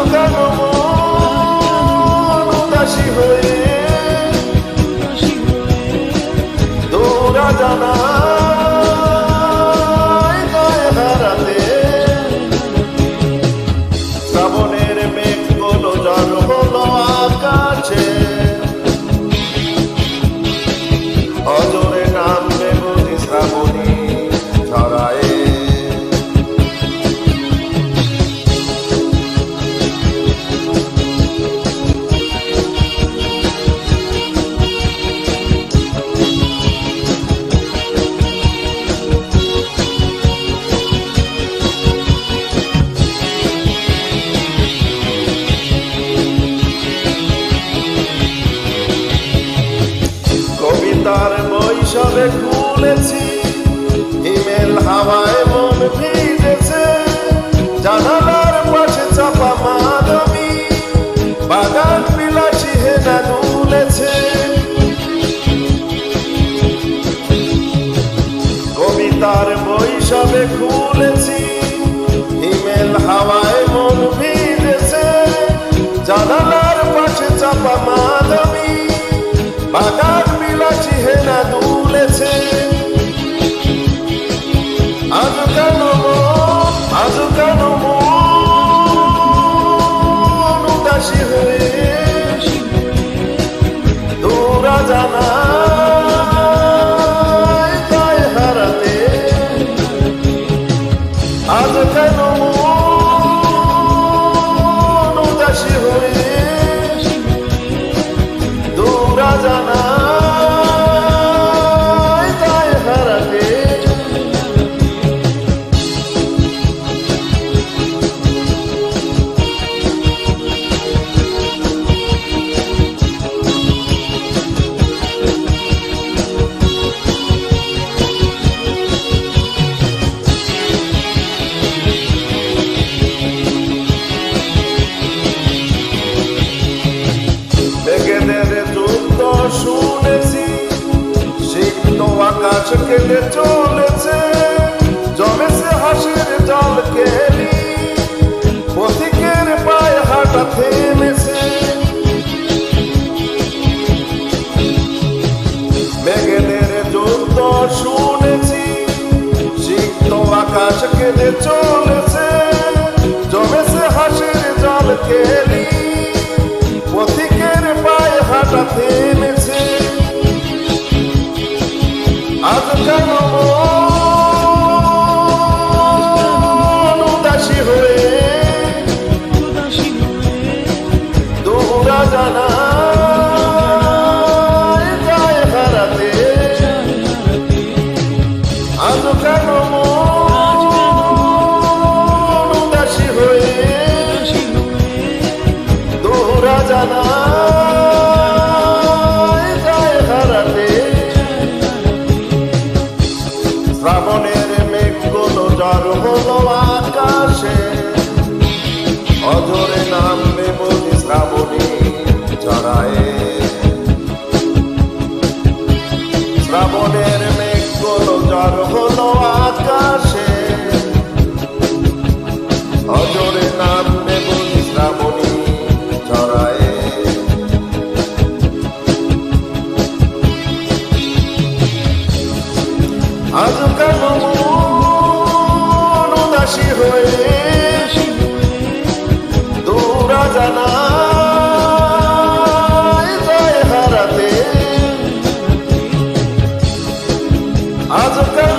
কেন মন উদাসী হয়ে দৌড়া জানায় গায়ে হারাতে শ্রাবণের মেঘগুলো জ্বর হলো আকাশে অজরে নামবে বুঝি শ্রাবণী ছড়ায় কবিতার বই সবে খুলেছি হিমেল হাওয়ায় মন ভিজেছে জানালার পাশে চাপা মাধবী বাগান বিলাসী হেনা দুলেছে কবিতার বই সবে খুলেছি হিমেল হাওয়ায় মন ভিজেছে জানালার পাশে চাপা মাধবী বাগান বিলাসী হেনা দুলেছে আজ কেন মন উদাসী হয়ে দৌড়া জানায় গায়ে হারাতে আজ কেন মন উদাসী হয়ে দৌড়া জানায় গায়ে হারাতে শুনেছি সিক্ত আকাশ কেটে চলেছে জমেছে হাসির জল কেলি পথিকের পায়ে হাঁটা থেমেছে মেঘেদের যুদ্ধ শুনেছি সিক্ত আকাশ কেটে চলেছে জমেছে হাসির জল কেলি পথিকের পায়ে হাঁটা থেমেছে আজ কেন মন উদাসী হয়ে দৌড়া জানায় গায়ে হারাতে আজ কেন মন উদাসী হয়ে দৌড়া জানায় গায়ে হারাতে শ্রাবণের মেঘগুলো জ্বর হলো আকাশে অজরে নামবে বুঝি শ্রাবণী ছড়ায় শ্রাবণের মেঘগুলো জ্বর হলো আকাশে অজরে নামবে বুঝি শ্রাবণী ছড়ায় আজ কেন মন উদাসী হয়ে দৌড়া জানায় গায়ে হারাতে আজ কেন